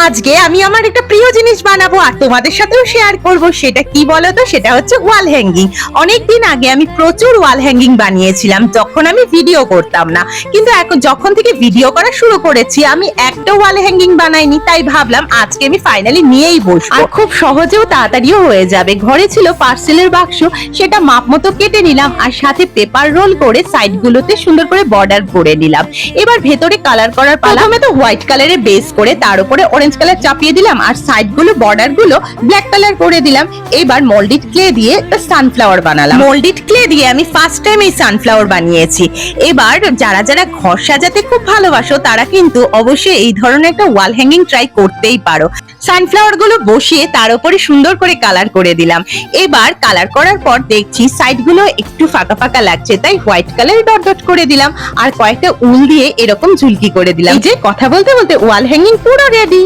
আজকে আমি আমার একটা প্রিয় জিনিস বানাবো আর তোমাদের সাথেও শেয়ার করব। সেটা কি বলতো, সেটা হচ্ছে ওয়াল হ্যাঙ্গিং। অনেকদিন আগে আমি প্রচুর ওয়াল হ্যাঙ্গিং বানিয়েছিলাম, যখন আমি ভিডিও করতাম না। কিন্তু এখন যখন থেকে ভিডিও করা শুরু করেছি আমি একটা ওয়াল হ্যাঙ্গিং বানাইনি, তাই ভাবলাম আজকে আমি ফাইনালি নিয়েই বসবো। আর খুব সহজেও তাড়াতাড়িও হয়ে যাবে। ঘরে ছিল পার্সেলের বাক্স, সেটা মাপ মতো কেটে নিলাম আর সাথে পেপার রোল করে সাইড গুলোতে সুন্দর করে বর্ডার করে নিলাম। এবার ভেতরে কালার করার পালা। প্রথমে তো হোয়াইট কালারে বেস করে তার উপরে অরেঞ্জ কালার চাপিয়ে দিলাম আর সাইড গুলো বর্ডার গুলো ব্ল্যাক কালার করে দিলাম। এবার মোল্ডেড ক্লে দিয়ে সানফ্লাওয়ার বানালাম। মোল্ডেড ক্লে দিয়ে আমি ফার্স্ট টাইম এই সানফ্লাওয়ার বানিয়েছি। এবার যারা যারা ঘর সাজাতে খুব ভালোবাসো তারা কিন্তু অবশ্যই এই ধরনের একটা ওয়াল হ্যাঙ্গিং ট্রাই করতেই পারো। সানফ্লাওয়ার গুলো বসিয়ে তার উপরে সুন্দর করে কালার করে দিলাম। এবার কালার করার পর দেখছি সাইড গুলো একটু ফাঁকা ফাঁকা লাগছে, তাই হোয়াইট কালার ডট ডট করে দিলাম আর কয়েকটা উল দিয়ে এরকম ঝুলকি করে দিলাম। এই যে কথা বলতে বলতে ওয়াল হ্যাঙ্গিং পুরো রেডি।